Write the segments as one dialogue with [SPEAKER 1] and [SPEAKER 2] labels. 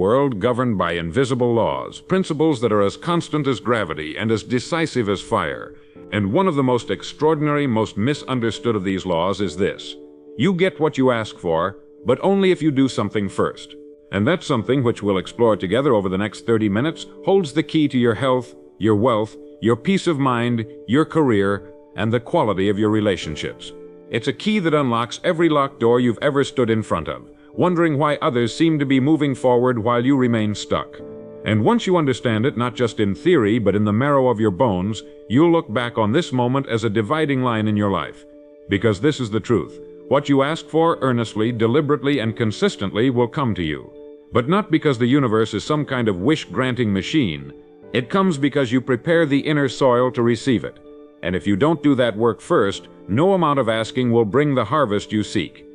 [SPEAKER 1] world governed by invisible laws, principles that are as constant as gravity and as decisive as fire. And one of the most extraordinary, most misunderstood of these laws is this: you get what you ask for, but only if you do something first. And that something, which we'll explore together over the next 30 minutes, holds the key to your health, your wealth, your peace of mind, your career, and the quality of your relationships. It's a key that unlocks every locked door you've ever stood in front of, wondering why others seem to be moving forward while you remain stuck. And once you understand it, not just in theory, but in the marrow of your bones, you'll look back on this moment as a dividing line in your life. Because this is the truth: what you ask for earnestly, deliberately, and consistently will come to you. But not because the universe is some kind of wish-granting machine. It comes because you prepare the inner soil to receive it. And if you don't do that work first, no amount of asking will bring the harvest you seek.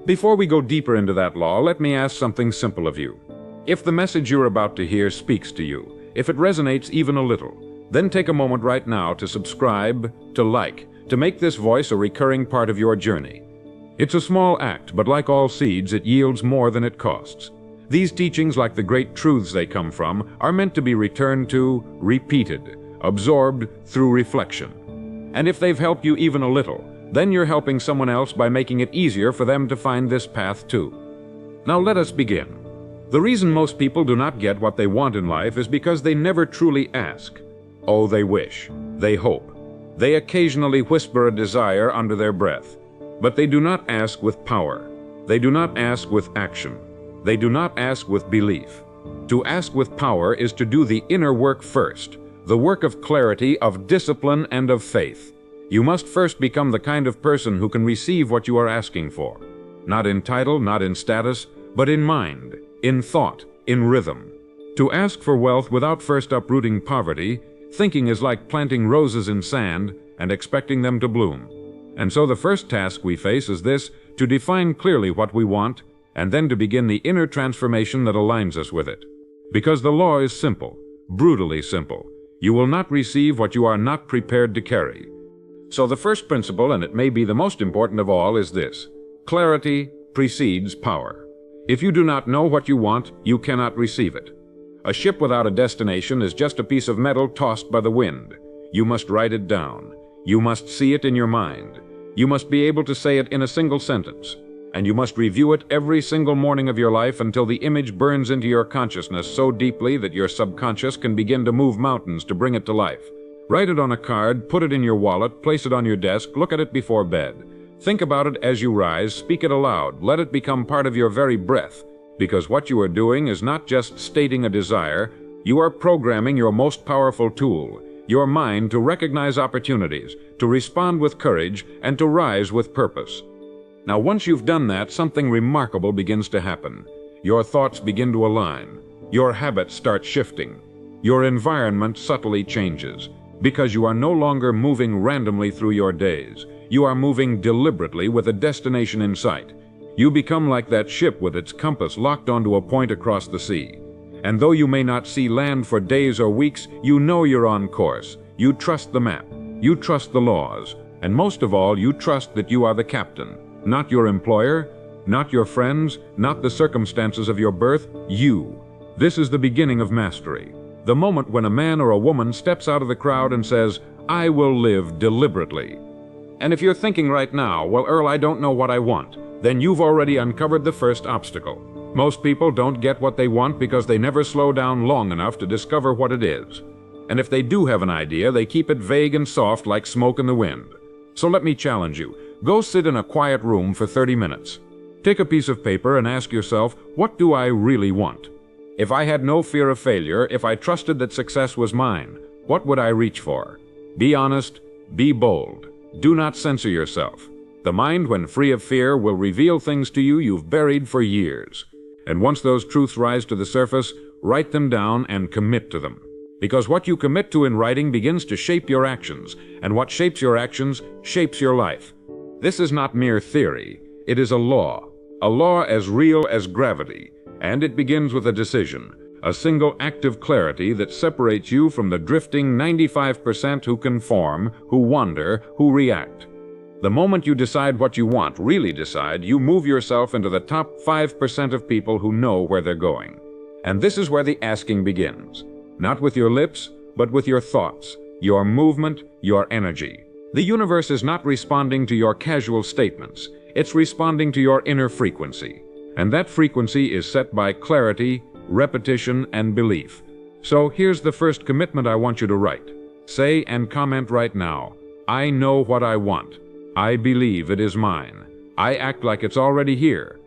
[SPEAKER 1] Before we go deeper into that law, let me ask something simple of you. If the message you're about to hear speaks to you, if it resonates even a little, then take a moment right now to subscribe, to like, to make this voice a recurring part of your journey. It's a small act, but like all seeds, it yields more than it costs. These teachings, like the great truths they come from, are meant to be returned to, repeated, absorbed through reflection. And if they've helped you even a little, then you're helping someone else by making it easier for them to find this path too. Now let us begin. The reason most people do not get what they want in life is because they never truly ask. Oh, they wish, they hope, they occasionally whisper a desire under their breath, but they do not ask with power. They do not ask with action. They do not ask with belief. To ask with power is to do the inner work first, the work of clarity, of discipline, and of faith. You must first become the kind of person who can receive what you are asking for. Not in title, not in status, but in mind, in thought, in rhythm. To ask for wealth without first uprooting poverty, thinking is like planting roses in sand and expecting them to bloom. And so the first task we face is this: to define clearly what we want, and then to begin the inner transformation that aligns us with it. Because the law is simple, brutally simple. You will not receive what you are not prepared to carry. So the first principle, and it may be the most important of all, is this: clarity precedes power. If you do not know what you want, you cannot receive it. A ship without a destination is just a piece of metal tossed by the wind. You must write it down. You must see it in your mind. You must be able to say it in a single sentence. And you must review it every single morning of your life until the image burns into your consciousness so deeply that your subconscious can begin to move mountains to bring it to life. Write it on a card, put it in your wallet, place it on your desk, look at it before bed. Think about it as you rise, speak it aloud, let it become part of your very breath. Because what you are doing is not just stating a desire, you are programming your most powerful tool, your mind, to recognize opportunities, to respond with courage, and to rise with purpose. Now, once you've done that, something remarkable begins to happen. Your thoughts begin to align. Your habits start shifting. Your environment subtly changes, because you are no longer moving randomly through your days. You are moving deliberately with a destination in sight. You become like that ship with its compass locked onto a point across the sea. And though you may not see land for days or weeks, you know you're on course. You trust the map. You trust the laws. And most of all, you trust that you are the captain. Not your employer, not your friends, not the circumstances of your birth, you. This is the beginning of mastery. The moment when a man or a woman steps out of the crowd and says, "I will live deliberately." And if you're thinking right now, "Well, Earl, I don't know what I want," then you've already uncovered the first obstacle. Most people don't get what they want because they never slow down long enough to discover what it is. And if they do have an idea, they keep it vague and soft like smoke in the wind. So let me challenge you. Go sit in a quiet room for 30 minutes. Take a piece of paper and ask yourself, what do I really want? If I had no fear of failure, if I trusted that success was mine, what would I reach for? Be honest, be bold. Do not censor yourself. The mind, when free of fear, will reveal things to you you've buried for years. And once those truths rise to the surface, write them down and commit to them. Because what you commit to in writing begins to shape your actions, and what shapes your actions shapes your life. This is not mere theory. It is a law as real as gravity, and it begins with a decision, a single act of clarity that separates you from the drifting 95% who conform, who wander, who react. The moment you decide what you want, really decide, you move yourself into the top 5% of people who know where they're going. And this is where the asking begins. Not with your lips, but with your thoughts, your movement, your energy. The universe is not responding to your casual statements. It's responding to your inner frequency. And that frequency is set by clarity, repetition, and belief. So here's the first commitment I want you to write. Say and comment right now, I know what I want. I believe it is mine. I act like it's already here.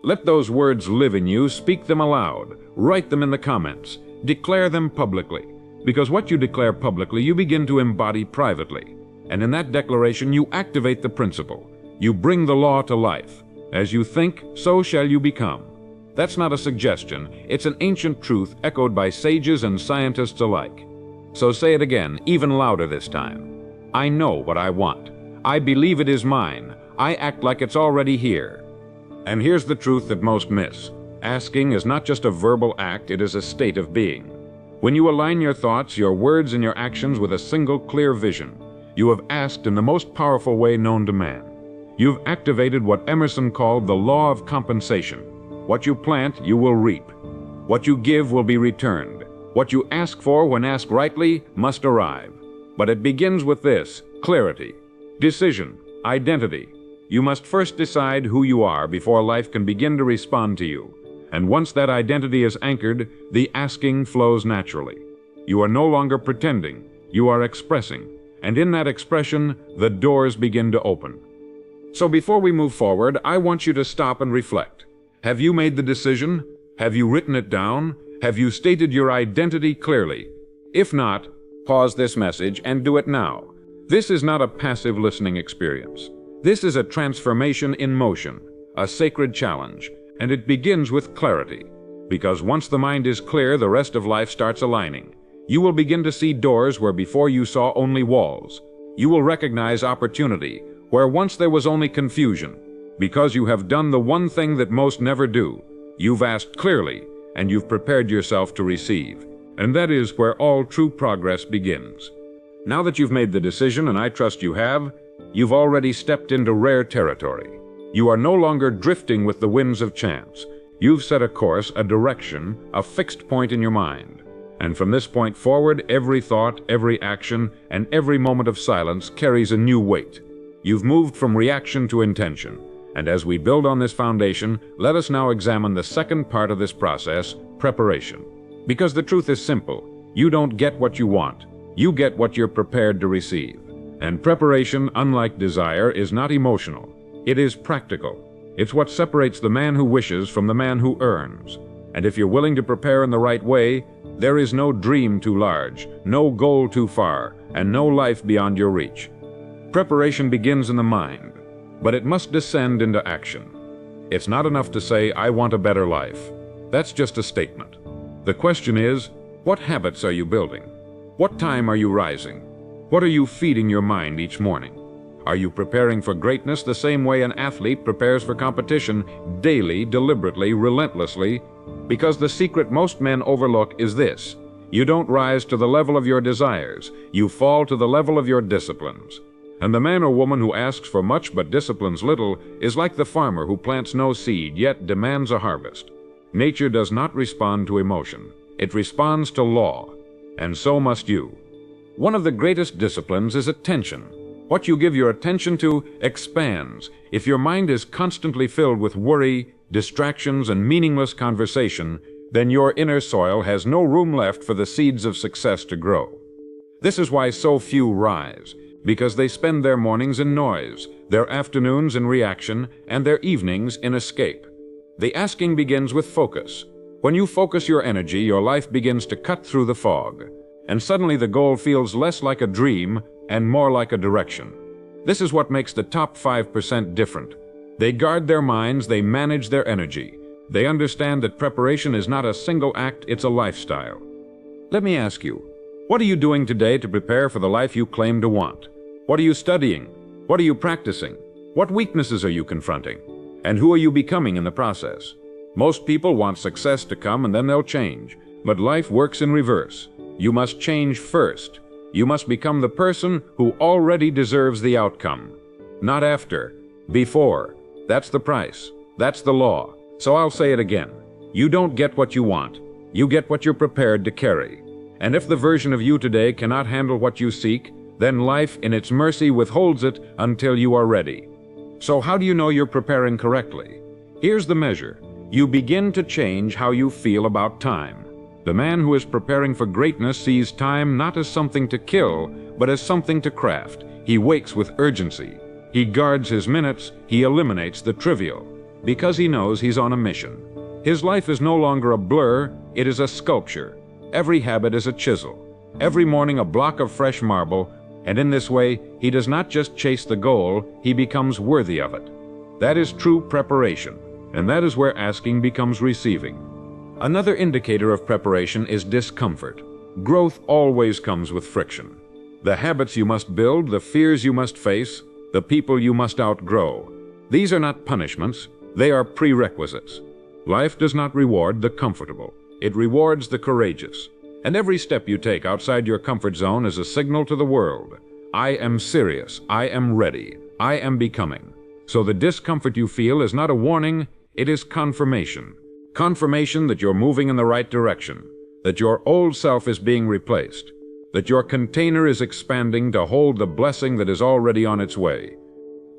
[SPEAKER 1] Let those words live in you. Speak them aloud. Write them in the comments. Declare them publicly. Because what you declare publicly, you begin to embody privately. And in that declaration, you activate the principle. You bring the law to life. As you think, so shall you become. That's not a suggestion. It's an ancient truth echoed by sages and scientists alike. So say it again, even louder this time. I know what I want. I believe it is mine. I act like it's already here. And here's the truth that most miss. Asking is not just a verbal act, it is a state of being. When you align your thoughts, your words, and your actions with a single clear vision, you have asked in the most powerful way known to man. You've activated what Emerson called the law of compensation. What you plant, you will reap. What you give will be returned. What you ask for when asked rightly must arrive. But it begins with this: clarity, decision, identity. You must first decide who you are before life can begin to respond to you. And once that identity is anchored, the asking flows naturally. You are no longer pretending, you are expressing. And in that expression, the doors begin to open. So before we move forward, I want you to stop and reflect. Have you made the decision? Have you written it down? Have you stated your identity clearly? If not, pause this message and do it now. This is not a passive listening experience. This is a transformation in motion, a sacred challenge, and it begins with clarity. Because once the mind is clear, the rest of life starts aligning. You will begin to see doors where before you saw only walls. You will recognize opportunity where once there was only confusion. Because you have done the one thing that most never do. You've asked clearly, and you've prepared yourself to receive. And that is where all true progress begins. Now that you've made the decision, and I trust you have, you've already stepped into rare territory. You are no longer drifting with the winds of chance. You've set a course, a direction, a fixed point in your mind. And from this point forward, every thought, every action, and every moment of silence carries a new weight. You've moved from reaction to intention. And as we build on this foundation, let us now examine the second part of this process, preparation. Because the truth is simple. You don't get what you want. You get what you're prepared to receive. And preparation, unlike desire, is not emotional. It is practical. It's what separates the man who wishes from the man who earns. And if you're willing to prepare in the right way, there is no dream too large, no goal too far, and no life beyond your reach. Preparation begins in the mind, but it must descend into action. It's not enough to say, I want a better life. That's just a statement. The question is, what habits are you building? What time are you rising? What are you feeding your mind each morning? Are you preparing for greatness the same way an athlete prepares for competition, daily, deliberately, relentlessly? Because the secret most men overlook is this: you don't rise to the level of your desires, you fall to the level of your disciplines. And the man or woman who asks for much but disciplines little is like the farmer who plants no seed yet demands a harvest. Nature does not respond to emotion. It responds to law. And so must you. One of the greatest disciplines is attention. What you give your attention to expands. If your mind is constantly filled with worry, distractions, and meaningless conversation, then your inner soil has no room left for the seeds of success to grow. This is why so few rise. Because they spend their mornings in noise, their afternoons in reaction, and their evenings in escape. The asking begins with focus. When you focus your energy, your life begins to cut through the fog. And suddenly the goal feels less like a dream and more like a direction. This is what makes the top 5% different. They guard their minds, they manage their energy. They understand that preparation is not a single act, it's a lifestyle. Let me ask you, what are you doing today to prepare for the life you claim to want? What are you studying? What are you practicing? What weaknesses are you confronting? And who are you becoming in the process? Most people want success to come and then they'll change. But life works in reverse. You must change first. You must become the person who already deserves the outcome. Not after, before. That's the price. That's the law. So I'll say it again. You don't get what you want. You get what you're prepared to carry. And if the version of you today cannot handle what you seek, then life in its mercy withholds it until you are ready. So how do you know you're preparing correctly? Here's the measure. You begin to change how you feel about time. The man who is preparing for greatness sees time not as something to kill, but as something to craft. He wakes with urgency. He guards his minutes. He eliminates the trivial, because he knows he's on a mission. His life is no longer a blur, it is a sculpture. Every habit is a chisel. Every morning a block of fresh marble, and in this way, he does not just chase the goal, he becomes worthy of it. That is true preparation, and that is where asking becomes receiving. Another indicator of preparation is discomfort. Growth always comes with friction. The habits you must build, the fears you must face, the people you must outgrow. These are not punishments, they are prerequisites. Life does not reward the comfortable, it rewards the courageous. And every step you take outside your comfort zone is a signal to the world. I am serious, I am ready, I am becoming. So the discomfort you feel is not a warning, it is confirmation. Confirmation that you're moving in the right direction, that your old self is being replaced, that your container is expanding to hold the blessing that is already on its way.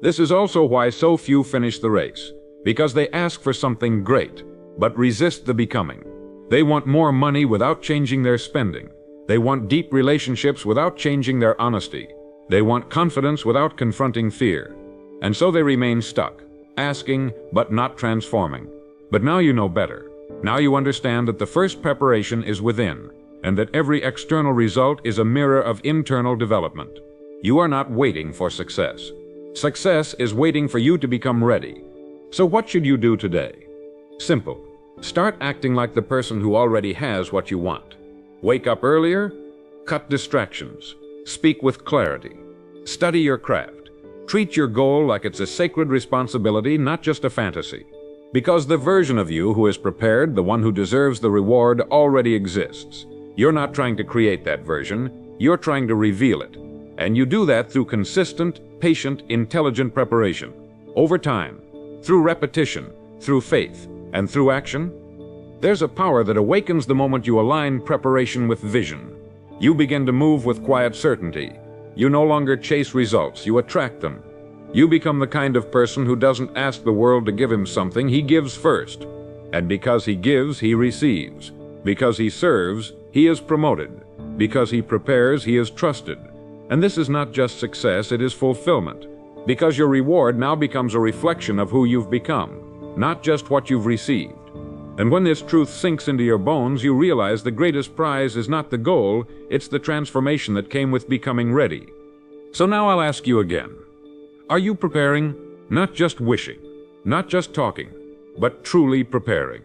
[SPEAKER 1] This is also why so few finish the race, because they ask for something great, but resist the becoming. They want more money without changing their spending. They want deep relationships without changing their honesty. They want confidence without confronting fear. And so they remain stuck, asking but not transforming. But now you know better. Now you understand that the first preparation is within, and that every external result is a mirror of internal development. You are not waiting for success. Success is waiting for you to become ready. So what should you do today? Simple. Start acting like the person who already has what you want. Wake up earlier, cut distractions, speak with clarity, study your craft, treat your goal like it's a sacred responsibility, not just a fantasy. Because the version of you who is prepared, the one who deserves the reward, already exists. You're not trying to create that version, you're trying to reveal it. And you do that through consistent, patient, intelligent preparation. Over time, through repetition, through faith, and through action. There's a power that awakens the moment you align preparation with vision. You begin to move with quiet certainty. You no longer chase results, you attract them. You become the kind of person who doesn't ask the world to give him something, he gives first. And because he gives, he receives. Because he serves, he is promoted. Because he prepares, he is trusted. And this is not just success, it is fulfillment. Because your reward now becomes a reflection of who you've become, not just what you've received. And when this truth sinks into your bones, you realize the greatest prize is not the goal, it's the transformation that came with becoming ready. So now I'll ask you again. Are you preparing? Not just wishing, not just talking, but truly preparing.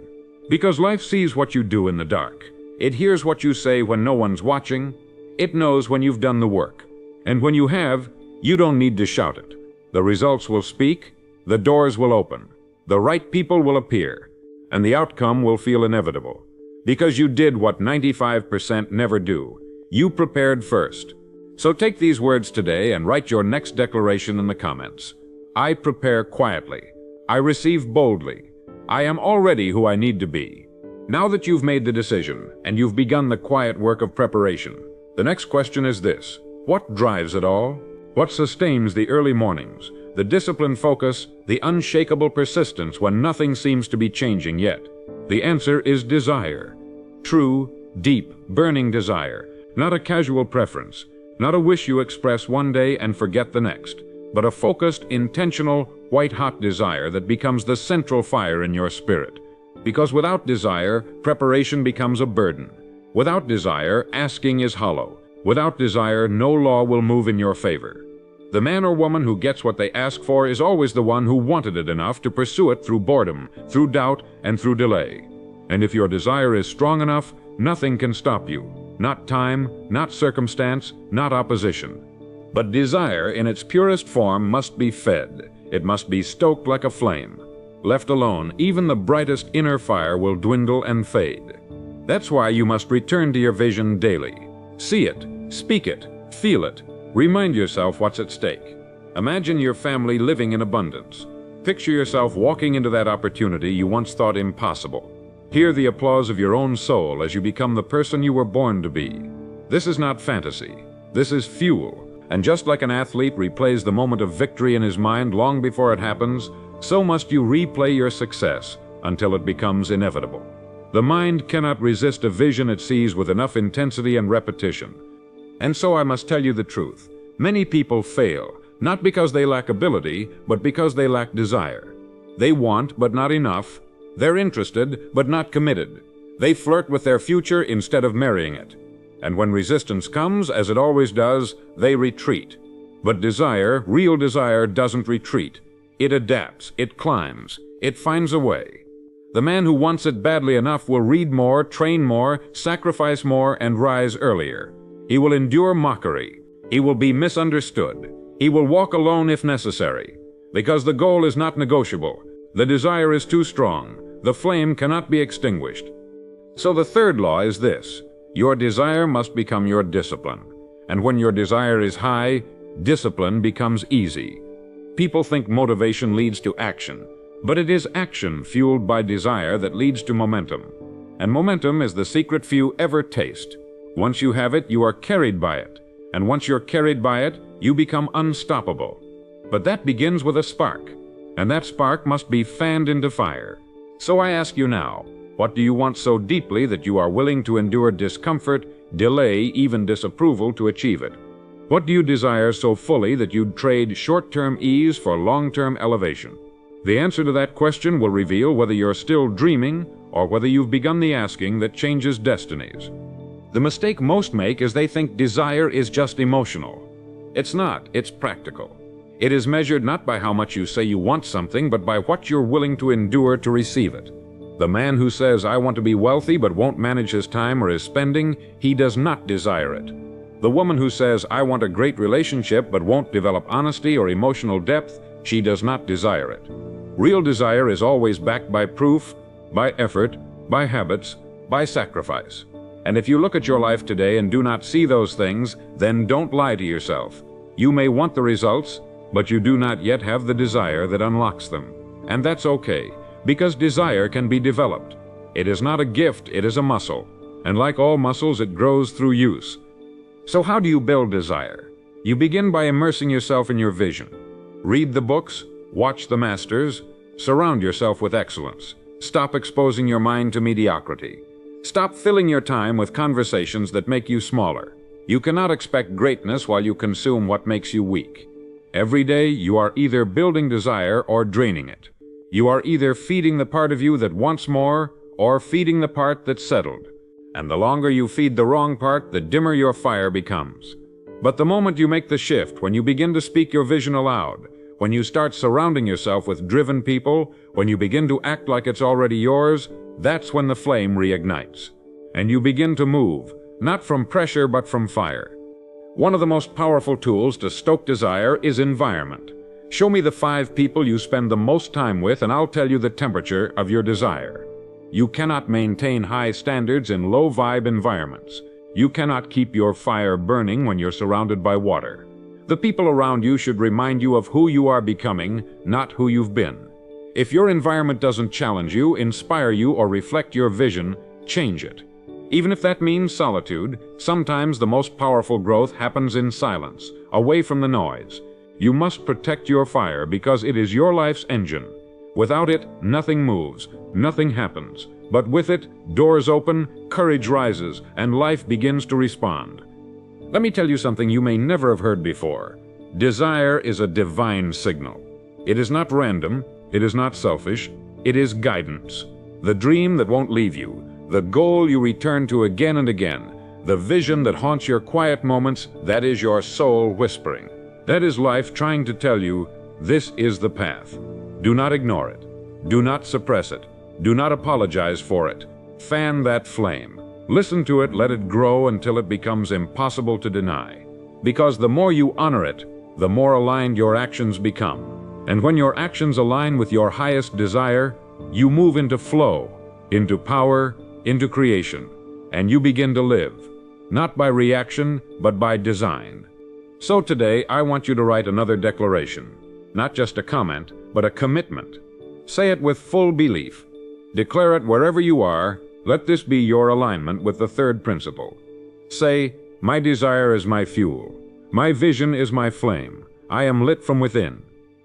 [SPEAKER 1] Because life sees what you do in the dark. It hears what you say when no one's watching. It knows when you've done the work. And when you have, you don't need to shout it. The results will speak, the doors will open, the right people will appear, and the outcome will feel inevitable. Because you did what 95% never do. You prepared first. So take these words today and write your next declaration in the comments. I prepare quietly. I receive boldly. I am already who I need to be. Now that you've made the decision and you've begun the quiet work of preparation, the next question is this. What drives it all? What sustains the early mornings, the disciplined focus, the unshakable persistence when nothing seems to be changing yet? The answer is desire. True, deep, burning desire. Not a casual preference. Not a wish you express one day and forget the next, but a focused, intentional, white-hot desire that becomes the central fire in your spirit. Because without desire, preparation becomes a burden. Without desire, asking is hollow. Without desire, no law will move in your favor. The man or woman who gets what they ask for is always the one who wanted it enough to pursue it through boredom, through doubt, and through delay. And if your desire is strong enough, nothing can stop you. Not time, not circumstance, not opposition. But desire in its purest form must be fed. It must be stoked like a flame. Left alone, even the brightest inner fire will dwindle and fade. That's why you must return to your vision daily. See it, speak it, feel it. Remind yourself what's at stake. Imagine your family living in abundance. Picture yourself walking into that opportunity you once thought impossible. Hear the applause of your own soul as you become the person you were born to be. This is not fantasy. This is fuel. And just like an athlete replays the moment of victory in his mind long before it happens, so must you replay your success until it becomes inevitable. The mind cannot resist a vision it sees with enough intensity and repetition. And so I must tell you the truth. Many people fail, not because they lack ability, but because they lack desire. They want, but not enough. They're interested, but not committed. They flirt with their future instead of marrying it. And when resistance comes, as it always does, they retreat. But desire, real desire, doesn't retreat. It adapts, it climbs, it finds a way. The man who wants it badly enough will read more, train more, sacrifice more, and rise earlier. He will endure mockery. He will be misunderstood. He will walk alone if necessary. Because the goal is not negotiable. The desire is too strong. The flame cannot be extinguished. So the third law is this: your desire must become your discipline. And when your desire is high, discipline becomes easy. People think motivation leads to action, but it is action fueled by desire that leads to momentum. And momentum is the secret few ever taste. Once you have it, you are carried by it. And once you're carried by it, you become unstoppable. But that begins with a spark, and that spark must be fanned into fire. So I ask you now, what do you want so deeply that you are willing to endure discomfort, delay, even disapproval to achieve it? What do you desire so fully that you'd trade short-term ease for long-term elevation? The answer to that question will reveal whether you're still dreaming or whether you've begun the asking that changes destinies. The mistake most make is they think desire is just emotional. It's not, it's practical. It is measured not by how much you say you want something, but by what you're willing to endure to receive it. The man who says, "I want to be wealthy," but won't manage his time or his spending, he does not desire it. The woman who says, "I want a great relationship," but won't develop honesty or emotional depth, she does not desire it. Real desire is always backed by proof, by effort, by habits, by sacrifice. And if you look at your life today and do not see those things, then don't lie to yourself. You may want the results, but you do not yet have the desire that unlocks them. And that's okay, because desire can be developed. It is not a gift, it is a muscle. And like all muscles, it grows through use. So how do you build desire? You begin by immersing yourself in your vision. Read the books, watch the masters, surround yourself with excellence. Stop exposing your mind to mediocrity. Stop filling your time with conversations that make you smaller. You cannot expect greatness while you consume what makes you weak. Every day, you are either building desire or draining it. You are either feeding the part of you that wants more or feeding the part that's settled. And the longer you feed the wrong part, the dimmer your fire becomes. But the moment you make the shift, when you begin to speak your vision aloud, when you start surrounding yourself with driven people, when you begin to act like it's already yours, that's when the flame reignites. And you begin to move, not from pressure but from fire. One of the most powerful tools to stoke desire is environment. Show me the 5 people you spend the most time with, and I'll tell you the temperature of your desire. You cannot maintain high standards in low-vibe environments. You cannot keep your fire burning when you're surrounded by water. The people around you should remind you of who you are becoming, not who you've been. If your environment doesn't challenge you, inspire you, or reflect your vision, change it. Even if that means solitude, sometimes the most powerful growth happens in silence, away from the noise. You must protect your fire because it is your life's engine. Without it, nothing moves, nothing happens. But with it, doors open, courage rises, and life begins to respond. Let me tell you something you may never have heard before. Desire is a divine signal. It is not random, it is not selfish, it is guidance. The dream that won't leave you, the goal you return to again and again, the vision that haunts your quiet moments, that is your soul whispering. That is life trying to tell you, this is the path. Do not ignore it. Do not suppress it. Do not apologize for it. Fan that flame. Listen to it, let it grow until it becomes impossible to deny. Because the more you honor it, the more aligned your actions become. And when your actions align with your highest desire, you move into flow, into power, into creation, and you begin to live, not by reaction, but by design. So today, I want you to write another declaration, not just a comment, but a commitment. Say it with full belief. Declare it wherever you are. Let this be your alignment with the third principle. Say, my desire is my fuel. My vision is my flame. I am lit from within.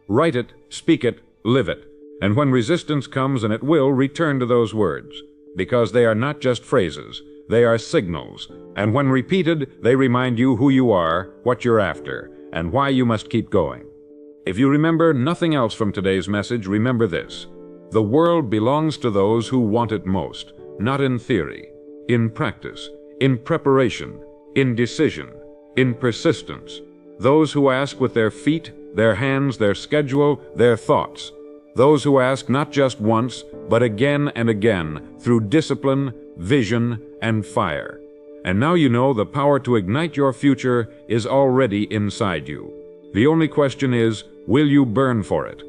[SPEAKER 1] Write it, speak it, live it. And when resistance comes, and it will, return to those words, because they are not just phrases, they are signals, and when repeated, they remind you who you are, what you're after, and why you must keep going. If you remember nothing else from today's message, remember this: the world belongs to those who want it most, not in theory, in practice, in preparation, in decision, in persistence. Those who ask with their feet, their hands, their schedule, their thoughts. Those who ask not just once, but again and again, through discipline, vision, and fire. And now you know the power to ignite your future is already inside you. The only question is, will you burn for it?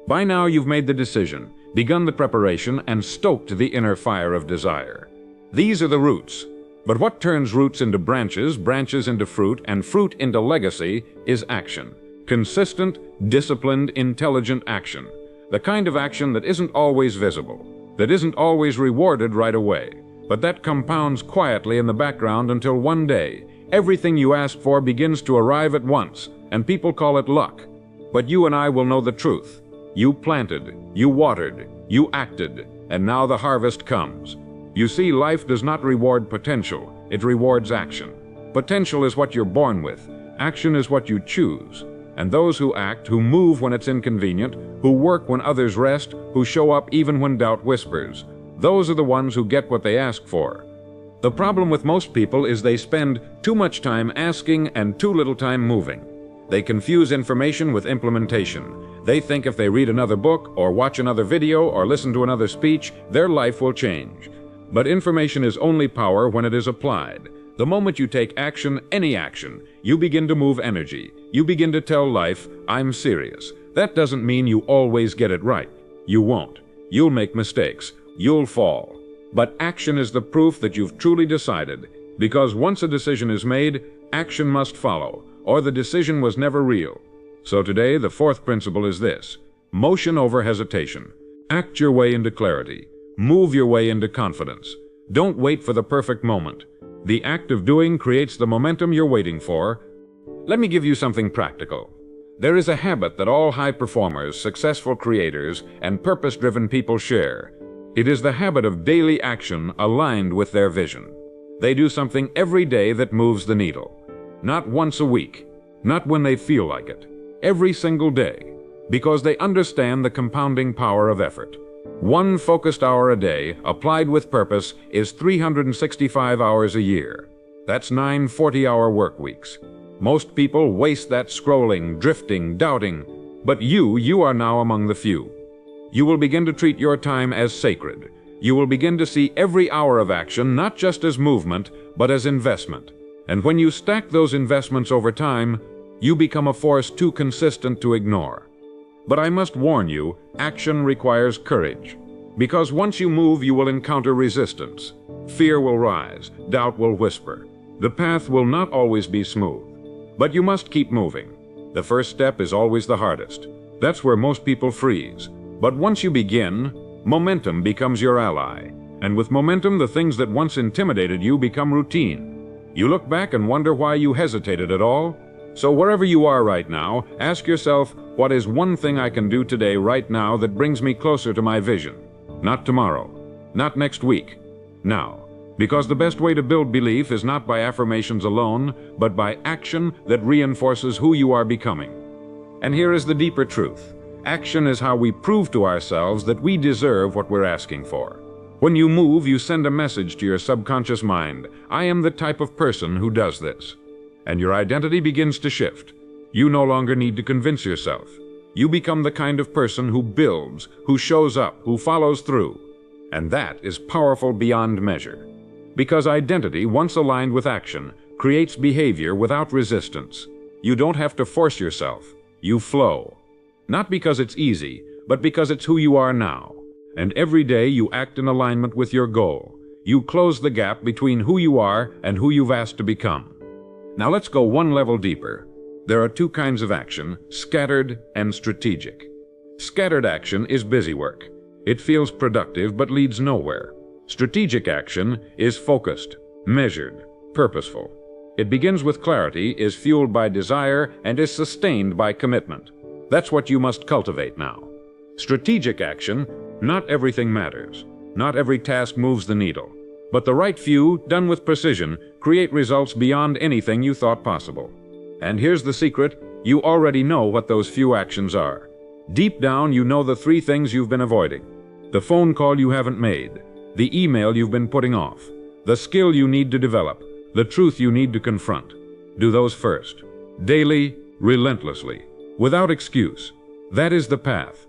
[SPEAKER 1] By now you've made the decision, begun the preparation, and stoked the inner fire of desire. These are the roots. But what turns roots into branches, branches into fruit, and fruit into legacy is action. Consistent, disciplined, intelligent action. The kind of action that isn't always visible, that isn't always rewarded right away, but that compounds quietly in the background until one day, everything you ask for begins to arrive at once, and people call it luck. But you and I will know the truth. You planted, you watered, you acted, and now the harvest comes. You see, life does not reward potential, it rewards action. Potential is what you're born with, action is what you choose. And those who act, who move when it's inconvenient, who work when others rest, who show up even when doubt whispers, those are the ones who get what they ask for. The problem with most people is they spend too much time asking and too little time moving. They confuse information with implementation. They think if they read another book, or watch another video, or listen to another speech, their life will change. But information is only power when it is applied. The moment you take action, any action, you begin to move energy. You begin to tell life, I'm serious. That doesn't mean you always get it right. You won't. You'll make mistakes. You'll fall. But action is the proof that you've truly decided, because once a decision is made, action must follow, or the decision was never real. So today, the fourth principle is this: motion over hesitation. Act your way into clarity. Move your way into confidence. Don't wait for the perfect moment. The act of doing creates the momentum you're waiting for. Let me give you something practical. There is a habit that all high performers, successful creators, and purpose-driven people share. It is the habit of daily action aligned with their vision. They do something every day that moves the needle. Not once a week, not when they feel like it. Every single day, because they understand the compounding power of effort. One focused hour a day, applied with purpose, is 365 hours a year. That's 9 40-hour work weeks. Most people waste that scrolling, drifting, doubting. But you are now among the few. You will begin to treat your time as sacred. You will begin to see every hour of action not just as movement, but as investment. And when you stack those investments over time, you become a force too consistent to ignore. But I must warn you, action requires courage. Because once you move, you will encounter resistance. Fear will rise, doubt will whisper. The path will not always be smooth. But you must keep moving. The first step is always the hardest. That's where most people freeze. But once you begin, momentum becomes your ally. And with momentum, the things that once intimidated you become routine. You look back and wonder why you hesitated at all. So wherever you are right now, ask yourself, what is one thing I can do today right now that brings me closer to my vision? Not tomorrow, not next week, now. Because the best way to build belief is not by affirmations alone, but by action that reinforces who you are becoming. And here is the deeper truth. Action is how we prove to ourselves that we deserve what we're asking for. When you move, you send a message to your subconscious mind. I am the type of person who does this. And your identity begins to shift. You no longer need to convince yourself. You become the kind of person who builds, who shows up, who follows through. And that is powerful beyond measure. Because identity, once aligned with action, creates behavior without resistance. You don't have to force yourself. You flow. Not because it's easy, but because it's who you are now. And every day you act in alignment with your goal. You close the gap between who you are and who you've asked to become. Now let's go one level deeper. There are two kinds of action, scattered and strategic. Scattered action is busy work. It feels productive but leads nowhere. Strategic action is focused, measured, purposeful. It begins with clarity, is fueled by desire, and is sustained by commitment. That's what you must cultivate now. Strategic action, not everything matters. Not every task moves the needle. But the right few, done with precision, create results beyond anything you thought possible. And here's the secret: you already know what those few actions are. Deep down, you know the 3 things you've been avoiding. The phone call you haven't made, the email you've been putting off, the skill you need to develop, the truth you need to confront. Do those first. Daily, relentlessly, without excuse. That is the path.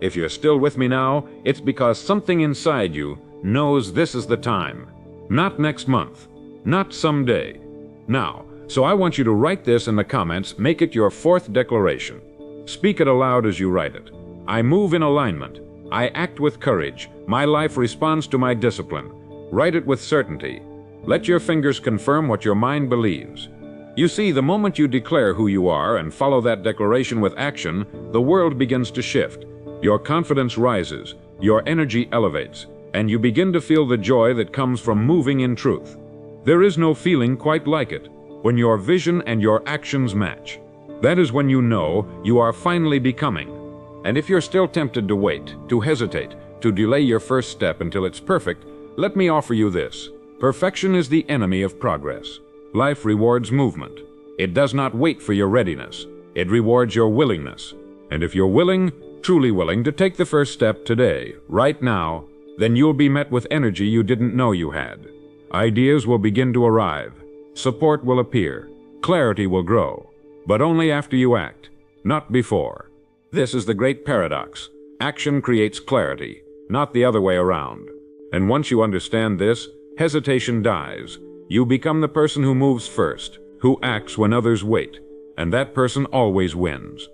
[SPEAKER 1] If you're still with me now, it's because something inside you knows this is the time. Not next month, not someday. Now, so I want you to write this in the comments, make it your 4th declaration. Speak it aloud as you write it. I move in alignment. I act with courage. My life responds to my discipline. Write it with certainty. Let your fingers confirm what your mind believes. You see, the moment you declare who you are and follow that declaration with action, the world begins to shift. Your confidence rises, your energy elevates, and you begin to feel the joy that comes from moving in truth. There is no feeling quite like it, when your vision and your actions match. That is when you know you are finally becoming. And if you're still tempted to wait, to hesitate, to delay your first step until it's perfect, let me offer you this. Perfection is the enemy of progress. Life rewards movement. It does not wait for your readiness. It rewards your willingness. And if you're willing, truly willing, to take the first step today, right now, then you'll be met with energy you didn't know you had. Ideas will begin to arrive. Support will appear. Clarity will grow. But only after you act, not before. This is the great paradox. Action creates clarity, not the other way around. And once you understand this, hesitation dies. You become the person who moves first, who acts when others wait, and that person always wins.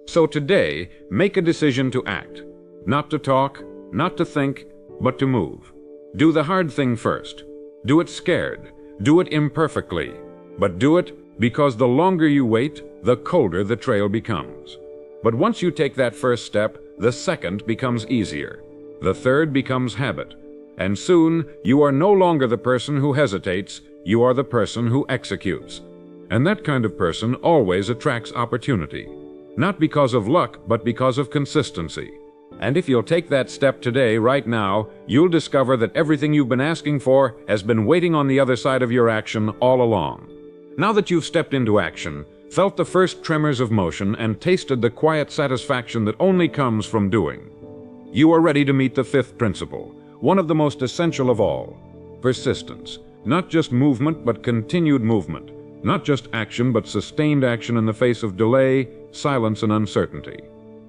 [SPEAKER 1] So today, make a decision to act. Not to talk, not to think, but to move. Do the hard thing first. Do it scared. Do it imperfectly. But do it because the longer you wait, the colder the trail becomes. But once you take that first step, the second becomes easier. The third becomes habit. And soon, you are no longer the person who hesitates, you are the person who executes. And that kind of person always attracts opportunity. Not because of luck, but because of consistency. And if you'll take that step today, right now, you'll discover that everything you've been asking for has been waiting on the other side of your action all along. Now that you've stepped into action, felt the first tremors of motion, and tasted the quiet satisfaction that only comes from doing, you are ready to meet the 5th principle, one of the most essential of all: persistence. Not just movement, but continued movement. Not just action, but sustained action in the face of delay, silence, and uncertainty.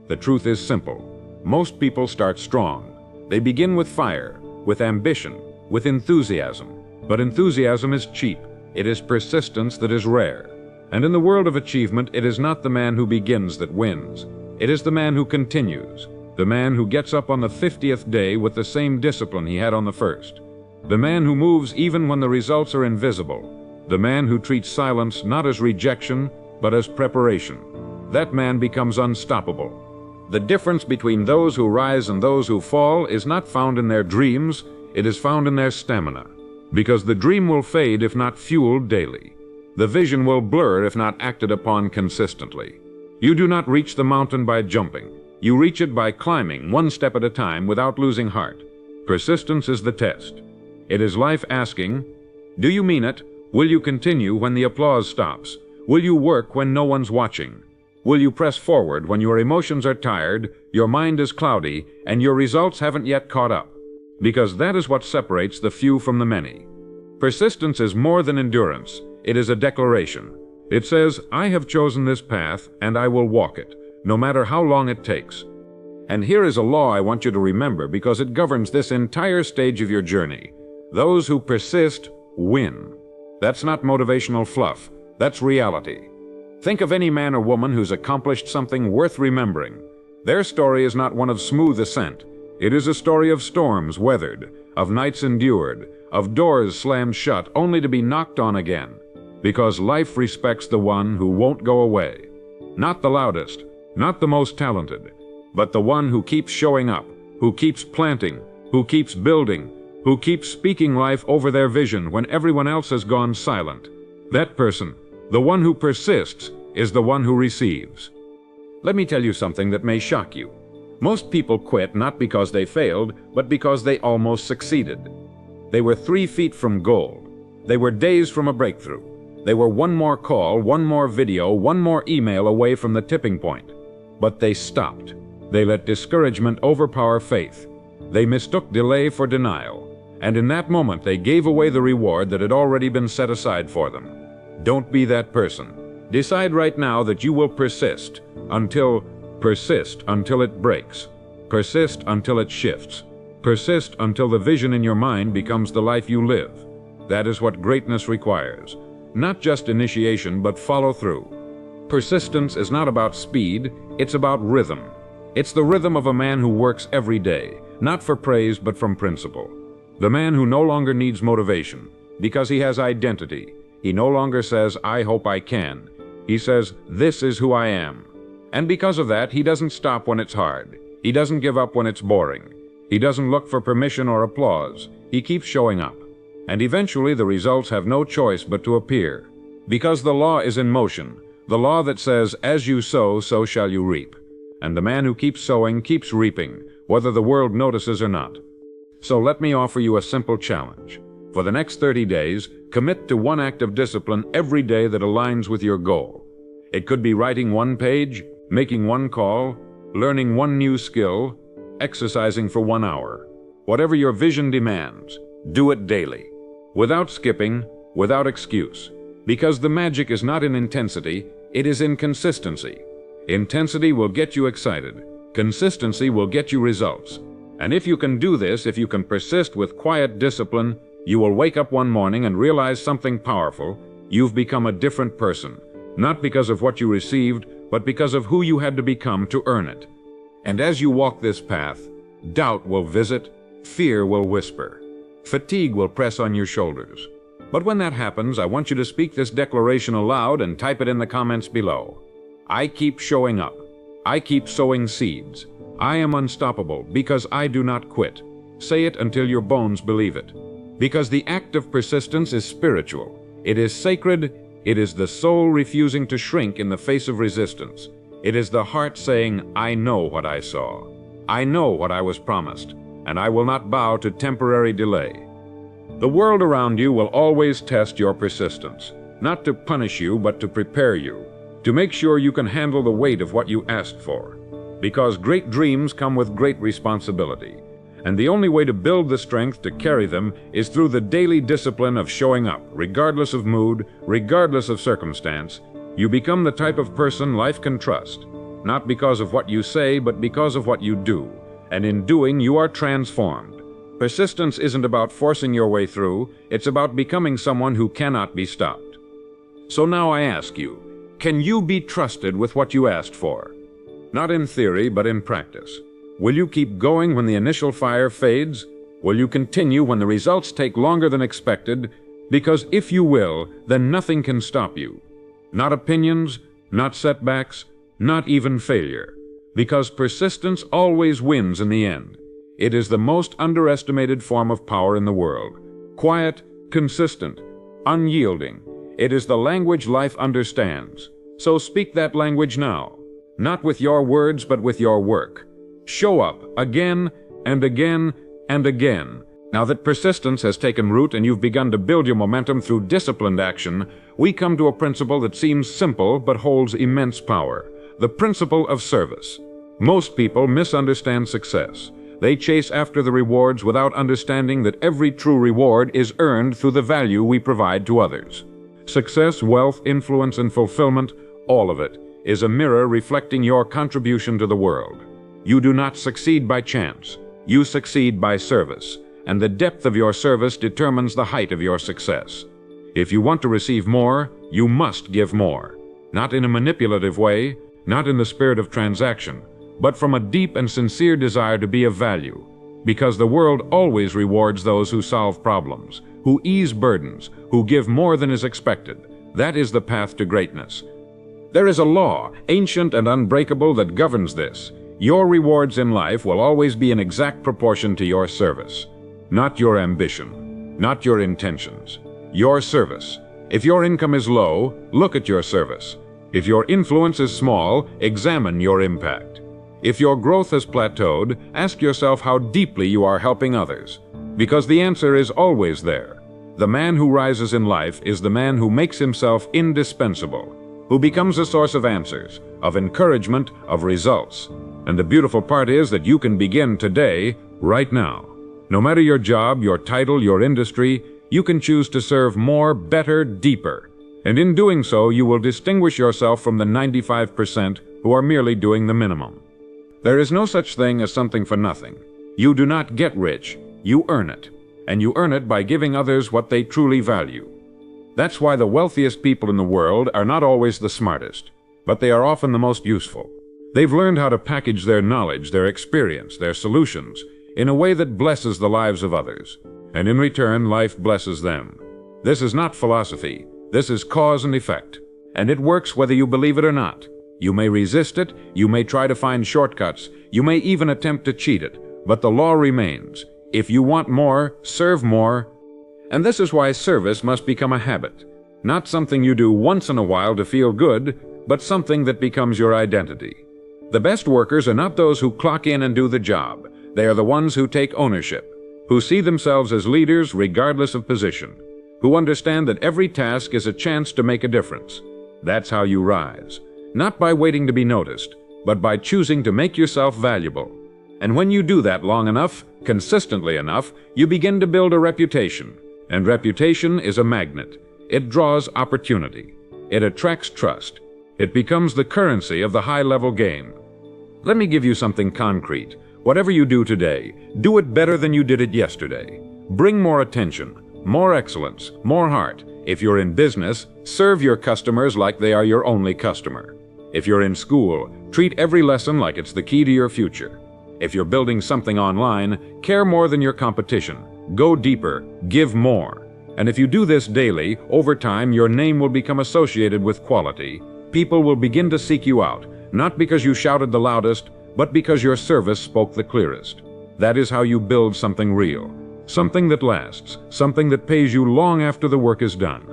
[SPEAKER 1] The truth is simple. Most people start strong. They begin with fire, with ambition, with enthusiasm. But enthusiasm is cheap. It is persistence that is rare. And in the world of achievement, it is not the man who begins that wins. It is the man who continues. The man who gets up on the 50th day with the same discipline he had on the first. The man who moves even when the results are invisible. The man who treats silence not as rejection, but as preparation. That man becomes unstoppable. The difference between those who rise and those who fall is not found in their dreams, it is found in their stamina. Because the dream will fade if not fueled daily. The vision will blur if not acted upon consistently. You do not reach the mountain by jumping. You reach it by climbing one step at a time without losing heart. Persistence is the test. It is life asking, do you mean it? Will you continue when the applause stops? Will you work when no one's watching? Will you press forward when your emotions are tired, your mind is cloudy, and your results haven't yet caught up? Because that is what separates the few from the many. Persistence is more than endurance. It is a declaration. It says, I have chosen this path, and I will walk it, no matter how long it takes. And here is a law I want you to remember because it governs this entire stage of your journey. Those who persist win. That's not motivational fluff. That's reality. Think of any man or woman who's accomplished something worth remembering. Their story is not one of smooth ascent. It is a story of storms weathered, of nights endured, of doors slammed shut only to be knocked on again. Because life respects the one who won't go away. Not the loudest, not the most talented, but the one who keeps showing up, who keeps planting, who keeps building, who keeps speaking life over their vision when everyone else has gone silent. That person, the one who persists, is the one who receives. Let me tell you something that may shock you. Most people quit not because they failed, but because they almost succeeded. They were 3 feet from goal. They were days from a breakthrough. They were one more call, one more video, one more email away from the tipping point. But they stopped. They let discouragement overpower faith. They mistook delay for denial. And in that moment, they gave away the reward that had already been set aside for them. Don't be that person. Decide right now that you will persist until it breaks. Persist until it shifts. Persist until the vision in your mind becomes the life you live. That is what greatness requires. Not just initiation, but follow through. Persistence is not about speed, it's about rhythm. It's the rhythm of a man who works every day, not for praise, but from principle. The man who no longer needs motivation, because he has identity. He no longer says, I hope I can. He says, this is who I am. And because of that, he doesn't stop when it's hard. He doesn't give up when it's boring. He doesn't look for permission or applause. He keeps showing up. And eventually the results have no choice but to appear. Because the law is in motion, the law that says, as you sow, so shall you reap. And the man who keeps sowing keeps reaping, whether the world notices or not. So let me offer you a simple challenge. For the next 30 days, commit to one act of discipline every day that aligns with your goal. It could be writing 1 page, making 1 call, learning 1 new skill, exercising for 1 hour. Whatever your vision demands, do it daily, without skipping, without excuse. Because the magic is not in intensity, it is in consistency. Intensity will get you excited. Consistency will get you results. And if you can do this, if you can persist with quiet discipline, you will wake up one morning and realize something powerful. You've become a different person, not because of what you received, but because of who you had to become to earn it. And as you walk this path, doubt will visit, fear will whisper, fatigue will press on your shoulders. But when that happens, I want you to speak this declaration aloud and type it in the comments below. I keep showing up. I keep sowing seeds. I am unstoppable because I do not quit. Say it until your bones believe it. Because the act of persistence is spiritual. It is sacred. It is the soul refusing to shrink in the face of resistance. It is the heart saying, I know what I saw. I know what I was promised, and I will not bow to temporary delay. The world around you will always test your persistence, not to punish you, but to prepare you, to make sure you can handle the weight of what you asked for. Because great dreams come with great responsibility, and the only way to build the strength to carry them is through the daily discipline of showing up, regardless of mood, regardless of circumstance. You become the type of person life can trust, not because of what you say, but because of what you do, and in doing you are transformed. Persistence isn't about forcing your way through, it's about becoming someone who cannot be stopped. So now I ask you, can you be trusted with what you asked for? Not in theory, but in practice. Will you keep going when the initial fire fades? Will you continue when the results take longer than expected? Because if you will, then nothing can stop you. Not opinions, not setbacks, not even failure. Because persistence always wins in the end. It is the most underestimated form of power in the world. Quiet, consistent, unyielding. It is the language life understands. So speak that language now. Not with your words, but with your work. Show up again and again and again. Now that persistence has taken root and you've begun to build your momentum through disciplined action, we come to a principle that seems simple but holds immense power. The principle of service. Most people misunderstand success. They chase after the rewards without understanding that every true reward is earned through the value we provide to others. Success, wealth, influence, and fulfillment, all of it, is a mirror reflecting your contribution to the world. You do not succeed by chance. You succeed by service, and the depth of your service determines the height of your success. If you want to receive more, you must give more. Not in a manipulative way, not in the spirit of transaction, but from a deep and sincere desire to be of value. Because the world always rewards those who solve problems, who ease burdens, who give more than is expected. That is the path to greatness. There is a law, ancient and unbreakable, that governs this. Your rewards in life will always be in exact proportion to your service. Not your ambition, not your intentions. Your service. If your income is low, look at your service. If your influence is small, examine your impact. If your growth has plateaued, ask yourself how deeply you are helping others. Because the answer is always there. The man who rises in life is the man who makes himself indispensable, who becomes a source of answers, of encouragement, of results. And the beautiful part is that you can begin today, right now. No matter your job, your title, your industry, you can choose to serve more, better, deeper. And in doing so, you will distinguish yourself from the 95% who are merely doing the minimum. There is no such thing as something for nothing. You do not get rich, you earn it. And you earn it by giving others what they truly value. That's why the wealthiest people in the world are not always the smartest, but they are often the most useful. They've learned how to package their knowledge, their experience, their solutions, in a way that blesses the lives of others. And in return, life blesses them. This is not philosophy. This is cause and effect. And it works whether you believe it or not. You may resist it, you may try to find shortcuts, you may even attempt to cheat it, but the law remains. If you want more, serve more. And this is why service must become a habit. Not something you do once in a while to feel good, but something that becomes your identity. The best workers are not those who clock in and do the job. They are the ones who take ownership, who see themselves as leaders regardless of position, who understand that every task is a chance to make a difference. That's how you rise. Not by waiting to be noticed, but by choosing to make yourself valuable. And when you do that long enough, consistently enough, you begin to build a reputation. And reputation is a magnet. It draws opportunity. It attracts trust. It becomes the currency of the high-level game. Let me give you something concrete. Whatever you do today, do it better than you did it yesterday. Bring more attention, more excellence, more heart. If you're in business, serve your customers like they are your only customer. If you're in school, treat every lesson like it's the key to your future. If you're building something online, care more than your competition. Go deeper, give more. And if you do this daily, over time your name will become associated with quality. People will begin to seek you out, not because you shouted the loudest, but because your service spoke the clearest. That is how you build something real, something that lasts, something that pays you long after the work is done.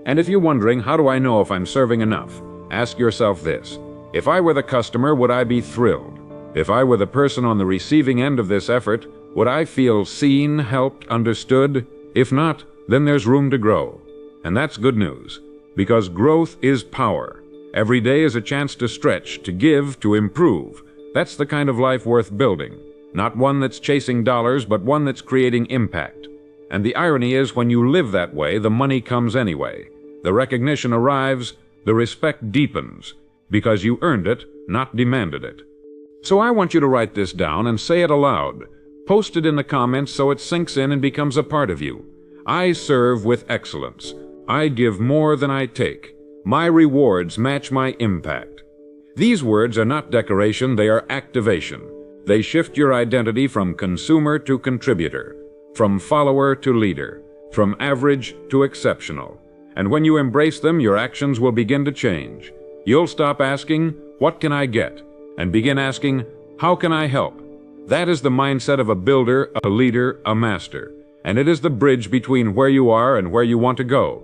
[SPEAKER 1] And if you're wondering, how do I know if I'm serving enough? Ask yourself this. If I were the customer, would I be thrilled? If I were the person on the receiving end of this effort, would I feel seen, helped, understood? If not, then there's room to grow. And that's good news, because growth is power. Every day is a chance to stretch, to give, to improve. That's the kind of life worth building. Not one that's chasing dollars, but one that's creating impact. And the irony is, when you live that way, the money comes anyway. The recognition arrives, the respect deepens, because you earned it, not demanded it. So I want you to write this down and say it aloud. Post it in the comments so it sinks in and becomes a part of you. I serve with excellence. I give more than I take. My rewards match my impact. These words are not decoration, they are activation. They shift your identity from consumer to contributor, from follower to leader, from average to exceptional. And when you embrace them, your actions will begin to change. You'll stop asking, "What can I get?" and begin asking, "How can I help?" That is the mindset of a builder, a leader, a master. And it is the bridge between where you are and where you want to go.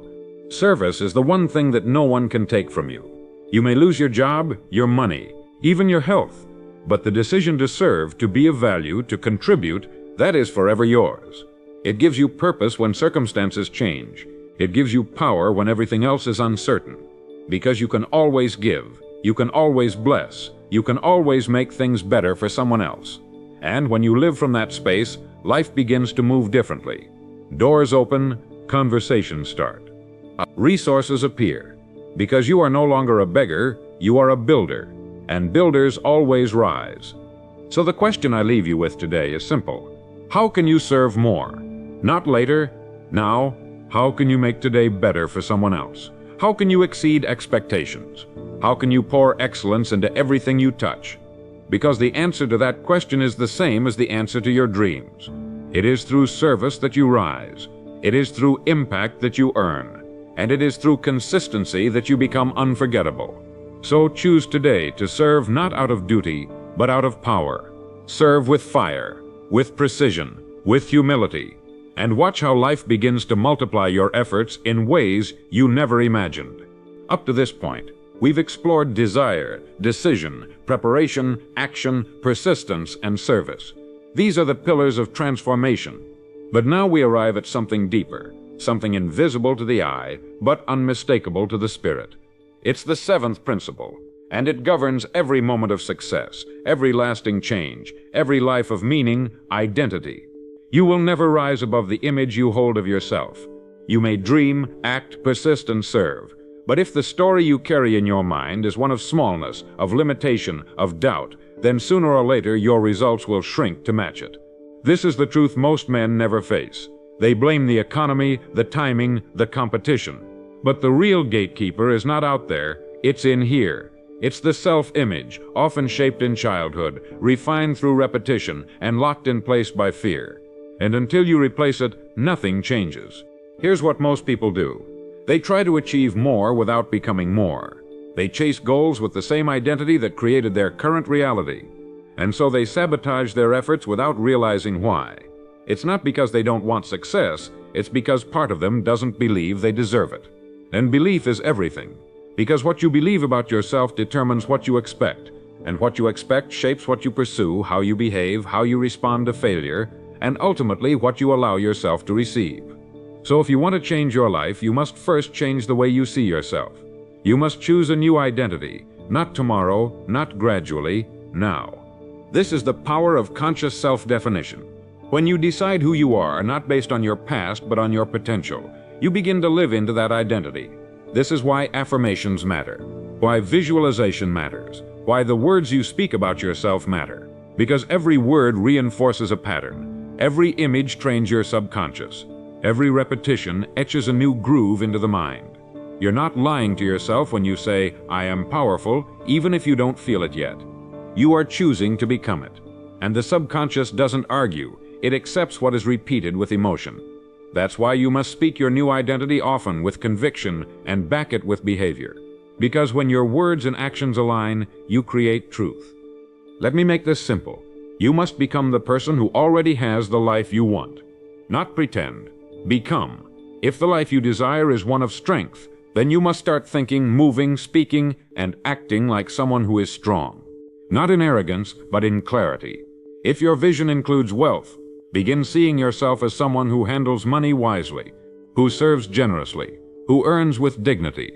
[SPEAKER 1] Service is the one thing that no one can take from you. You may lose your job, your money, even your health. But the decision to serve, to be of value, to contribute, that is forever yours. It gives you purpose when circumstances change. It gives you power when everything else is uncertain. Because you can always give, you can always bless, you can always make things better for someone else. And when you live from that space, life begins to move differently. Doors open, conversations start. Resources appear. Because you are no longer a beggar, you are a builder. And builders always rise. So the question I leave you with today is simple. How can you serve more? Not later, now. How can you make today better for someone else? How can you exceed expectations? How can you pour excellence into everything you touch? Because the answer to that question is the same as the answer to your dreams. It is through service that you rise. It is through impact that you earn. And it is through consistency that you become unforgettable. So choose today to serve not out of duty, but out of power. Serve with fire, with precision, with humility, and watch how life begins to multiply your efforts in ways you never imagined. Up to this point, we've explored desire, decision, preparation, action, persistence, and service. These are the pillars of transformation. But now we arrive at something deeper, something invisible to the eye, but unmistakable to the spirit. It's the seventh principle, and it governs every moment of success, every lasting change, every life of meaning, identity. You will never rise above the image you hold of yourself. You may dream, act, persist, and serve, but if the story you carry in your mind is one of smallness, of limitation, of doubt, then sooner or later your results will shrink to match it. This is the truth most men never face. They blame the economy, the timing, the competition. But the real gatekeeper is not out there, it's in here. It's the self-image, often shaped in childhood, refined through repetition, and locked in place by fear. And until you replace it, nothing changes. Here's what most people do. They try to achieve more without becoming more. They chase goals with the same identity that created their current reality. And so they sabotage their efforts without realizing why. It's not because they don't want success, it's because part of them doesn't believe they deserve it. And belief is everything, because what you believe about yourself determines what you expect, and what you expect shapes what you pursue, how you behave, how you respond to failure, and ultimately what you allow yourself to receive. So if you want to change your life, you must first change the way you see yourself. You must choose a new identity, not tomorrow, not gradually, now. This is the power of conscious self-definition. When you decide who you are, not based on your past, but on your potential, you begin to live into that identity. This is why affirmations matter, why visualization matters, why the words you speak about yourself matter. Because every word reinforces a pattern. Every image trains your subconscious. Every repetition etches a new groove into the mind. You're not lying to yourself when you say, "I am powerful," even if you don't feel it yet. You are choosing to become it. And the subconscious doesn't argue. It accepts what is repeated with emotion. That's why you must speak your new identity often with conviction and back it with behavior. Because when your words and actions align, you create truth. Let me make this simple. You must become the person who already has the life you want. Not pretend. Become. If the life you desire is one of strength, then you must start thinking, moving, speaking, and acting like someone who is strong. Not in arrogance, but in clarity. If your vision includes wealth, begin seeing yourself as someone who handles money wisely, who serves generously, who earns with dignity.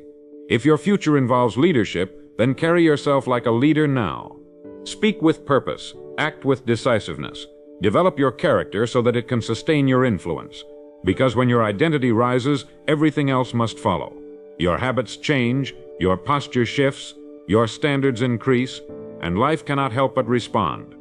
[SPEAKER 1] If your future involves leadership, then carry yourself like a leader now. Speak with purpose, act with decisiveness. Develop your character so that it can sustain your influence. Because when your identity rises, everything else must follow. Your habits change, your posture shifts, your standards increase, and life cannot help but respond.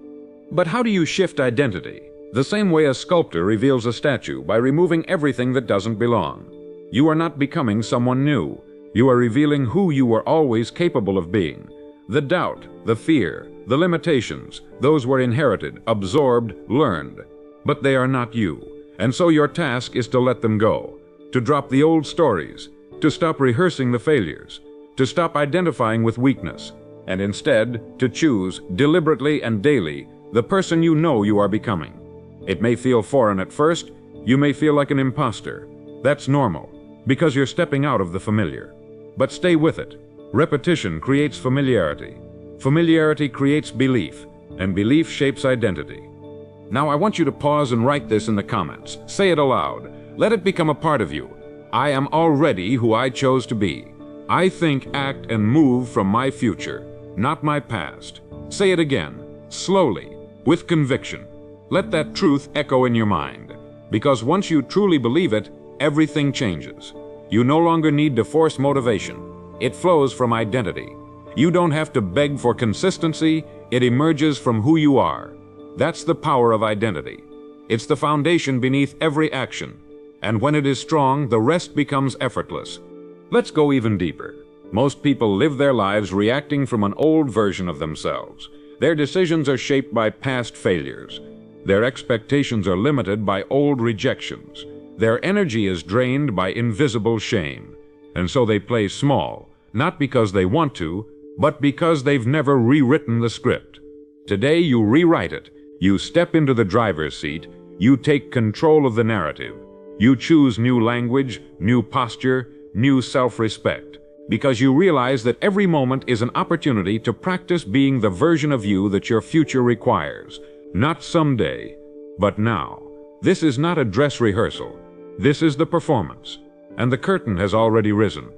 [SPEAKER 1] But how do you shift identity? The same way a sculptor reveals a statue, by removing everything that doesn't belong. You are not becoming someone new. You are revealing who you were always capable of being. The doubt, the fear, the limitations, those were inherited, absorbed, learned. But they are not you. And so your task is to let them go, to drop the old stories, to stop rehearsing the failures, to stop identifying with weakness, and instead to choose, deliberately and daily, the person you know you are becoming. It may feel foreign at first. You may feel like an imposter. That's normal, because you're stepping out of the familiar. But stay with it. Repetition creates familiarity. Familiarity creates belief, and belief shapes identity. Now I want you to pause and write this in the comments. Say it aloud. Let it become a part of you. I am already who I chose to be. I think, act, and move from my future, not my past. Say it again, slowly, with conviction. Let that truth echo in your mind, because once you truly believe it, everything changes. You no longer need to force motivation. It flows from identity. You don't have to beg for consistency. It emerges from who you are. That's the power of identity. It's the foundation beneath every action. And when it is strong, the rest becomes effortless. Let's go even deeper. Most people live their lives reacting from an old version of themselves. Their decisions are shaped by past failures. Their expectations are limited by old rejections. Their energy is drained by invisible shame. And so they play small, not because they want to, but because they've never rewritten the script. Today you rewrite it. You step into the driver's seat. You take control of the narrative. You choose new language, new posture, new self-respect, because you realize that every moment is an opportunity to practice being the version of you that your future requires. Not someday, but now. This is not a dress rehearsal. This is the performance, and the curtain has already risen.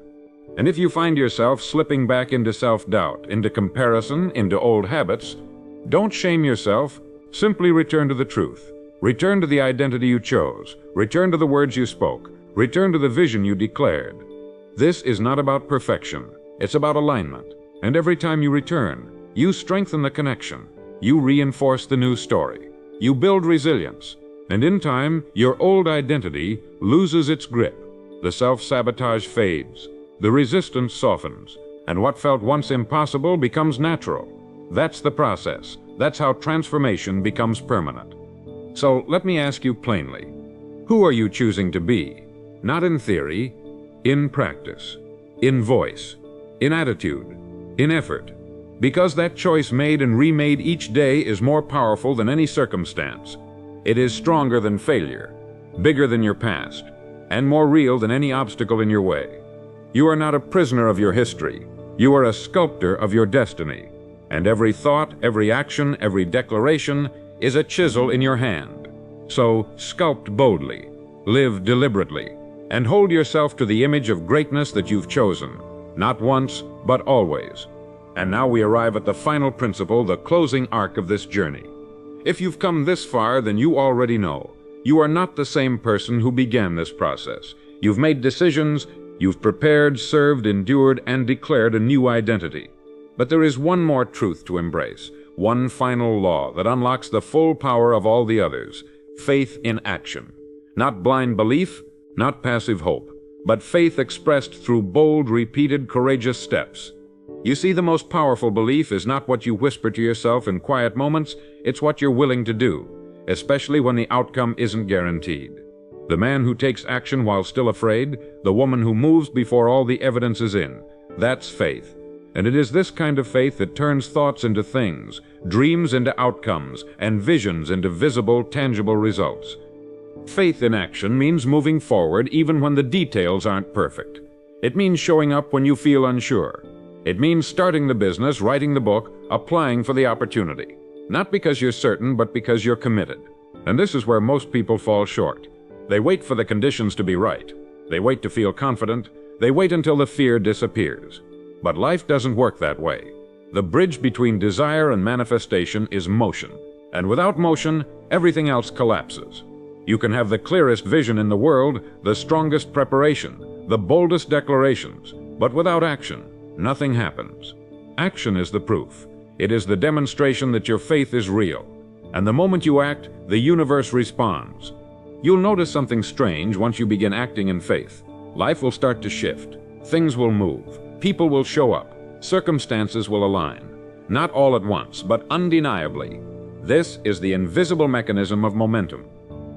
[SPEAKER 1] And if you find yourself slipping back into self-doubt, into comparison, into old habits, don't shame yourself. Simply return to the truth. Return to the identity you chose. Return to the words you spoke. Return to the vision you declared. This is not about perfection. It's about alignment. And every time you return, you strengthen the connection. You reinforce the new story. You build resilience. And in time, your old identity loses its grip. The self-sabotage fades. The resistance softens. And what felt once impossible becomes natural. That's the process. That's how transformation becomes permanent. So let me ask you plainly, who are you choosing to be? Not in theory, in practice, in voice, in attitude, in effort. Because that choice made and remade each day is more powerful than any circumstance. It is stronger than failure, bigger than your past, and more real than any obstacle in your way. You are not a prisoner of your history. You are a sculptor of your destiny. And every thought, every action, every declaration is a chisel in your hand. So sculpt boldly, live deliberately, and hold yourself to the image of greatness that you've chosen, not once, but always. And now we arrive at the final principle, the closing arc of this journey. If you've come this far, then you already know. You are not the same person who began this process. You've made decisions, you've prepared, served, endured, and declared a new identity. But there is one more truth to embrace, one final law that unlocks the full power of all the others: faith in action. Not blind belief, not passive hope, but faith expressed through bold, repeated, courageous steps. You see, the most powerful belief is not what you whisper to yourself in quiet moments, it's what you're willing to do, especially when the outcome isn't guaranteed. The man who takes action while still afraid, the woman who moves before all the evidence is in, that's faith. And it is this kind of faith that turns thoughts into things, dreams into outcomes, and visions into visible, tangible results. Faith in action means moving forward even when the details aren't perfect. It means showing up when you feel unsure. It means starting the business, writing the book, applying for the opportunity. Not because you're certain, but because you're committed. And this is where most people fall short. They wait for the conditions to be right. They wait to feel confident. They wait until the fear disappears. But life doesn't work that way. The bridge between desire and manifestation is motion. And without motion, everything else collapses. You can have the clearest vision in the world, the strongest preparation, the boldest declarations, but without action, nothing happens. Action is the proof. It is the demonstration that your faith is real. And the moment you act, the universe responds. You'll notice something strange once you begin acting in faith. Life will start to shift. Things will move. People will show up. Circumstances will align. Not all at once, but undeniably. This is the invisible mechanism of momentum.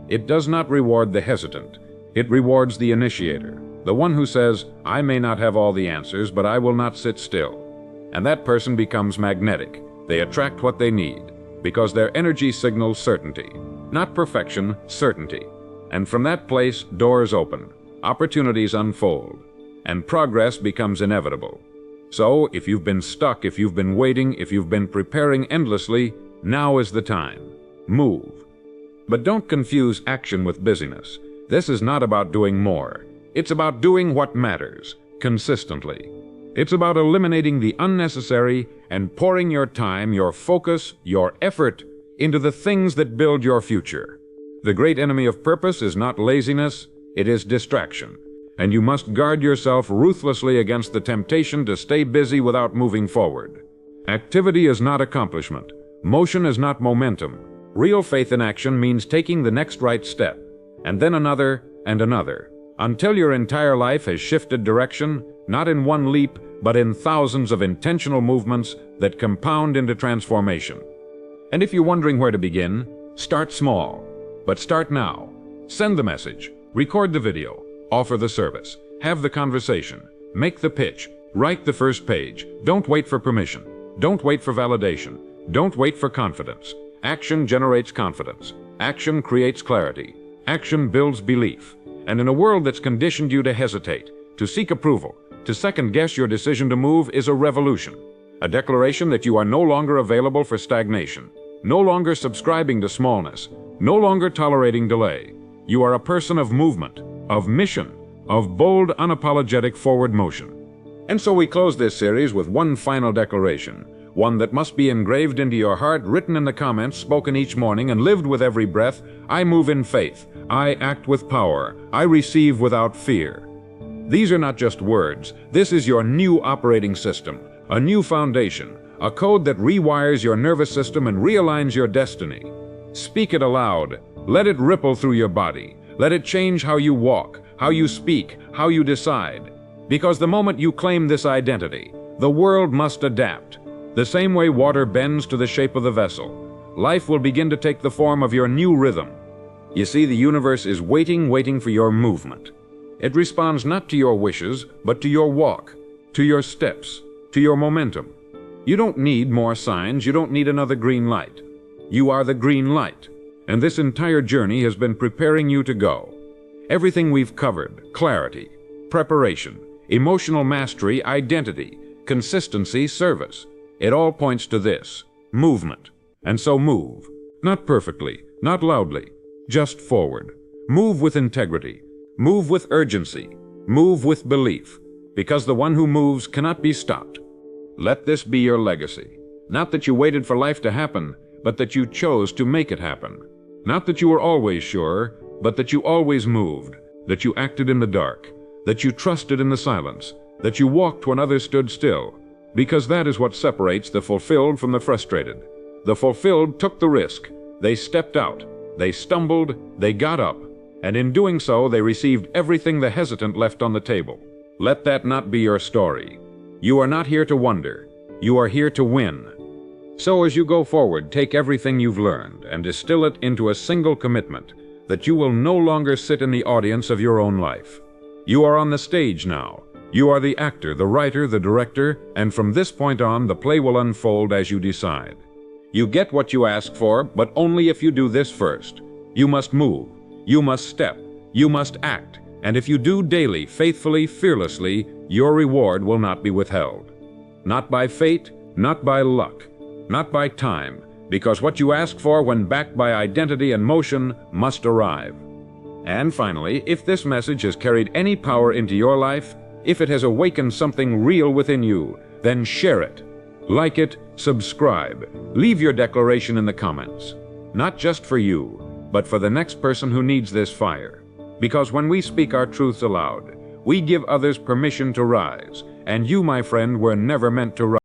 [SPEAKER 1] It does not reward the hesitant. It rewards the initiator, the one who says, I may not have all the answers, but I will not sit still. And that person becomes magnetic. They attract what they need, because their energy signals certainty. Not perfection, certainty. And from that place, doors open, opportunities unfold, and progress becomes inevitable. So, if you've been stuck, if you've been waiting, if you've been preparing endlessly, now is the time. Move. But don't confuse action with busyness. This is not about doing more. It's about doing what matters, consistently. It's about eliminating the unnecessary and pouring your time, your focus, your effort into the things that build your future. The great enemy of purpose is not laziness, it is distraction. And you must guard yourself ruthlessly against the temptation to stay busy without moving forward. Activity is not accomplishment. Motion is not momentum. Real faith in action means taking the next right step, and then another and another, until your entire life has shifted direction, not in one leap, but in thousands of intentional movements that compound into transformation. And if you're wondering where to begin, start small. But start now. Send the message, record the video, offer the service, have the conversation, make the pitch, write the first page. Don't wait for permission. Don't wait for validation. Don't wait for confidence. Action generates confidence. Action creates clarity. Action builds belief. And in a world that's conditioned you to hesitate, to seek approval, to second-guess your decision to move is a revolution. A declaration that you are no longer available for stagnation, no longer subscribing to smallness, no longer tolerating delay. You are a person of movement, of mission, of bold, unapologetic forward motion. And so we close this series with one final declaration, one that must be engraved into your heart, written in the comments, spoken each morning, and lived with every breath. I move in faith. I act with power. I receive without fear. These are not just words. This is your new operating system, a new foundation, a code that rewires your nervous system and realigns your destiny. Speak it aloud. Let it ripple through your body. Let it change how you walk, how you speak, how you decide. Because the moment you claim this identity, the world must adapt. The same way water bends to the shape of the vessel, life will begin to take the form of your new rhythm. You see, the universe is waiting for your movement. It responds not to your wishes, but to your walk, to your steps, to your momentum. You don't need more signs, you don't need another green light. You are the green light, and this entire journey has been preparing you to go. Everything we've covered, clarity, preparation, emotional mastery, identity, consistency, service, it all points to this, movement. And so move, not perfectly, not loudly, just forward. Move with integrity, move with urgency, move with belief, because the one who moves cannot be stopped. Let this be your legacy. Not that you waited for life to happen, but that you chose to make it happen. Not that you were always sure, but that you always moved, that you acted in the dark, that you trusted in the silence, that you walked when others stood still, because that is what separates the fulfilled from the frustrated. The fulfilled took the risk. They stepped out. They stumbled. They got up. And in doing so, they received everything the hesitant left on the table. Let that not be your story. You are not here to wonder. You are here to win. So as you go forward, take everything you've learned and distill it into a single commitment that you will no longer sit in the audience of your own life. You are on the stage now. You are the actor, the writer, the director, and from this point on, the play will unfold as you decide. You get what you ask for, but only if you do this first. You must move. You must step. You must act. And if you do daily, faithfully, fearlessly, your reward will not be withheld. Not by fate, not by luck, not by time, because what you ask for when backed by identity and motion must arrive. And finally, if this message has carried any power into your life, if it has awakened something real within you, then share it. Like it, subscribe. Leave your declaration in the comments. Not just for you, but for the next person who needs this fire. Because when we speak our truths aloud, we give others permission to rise. And you, my friend, were never meant to rise.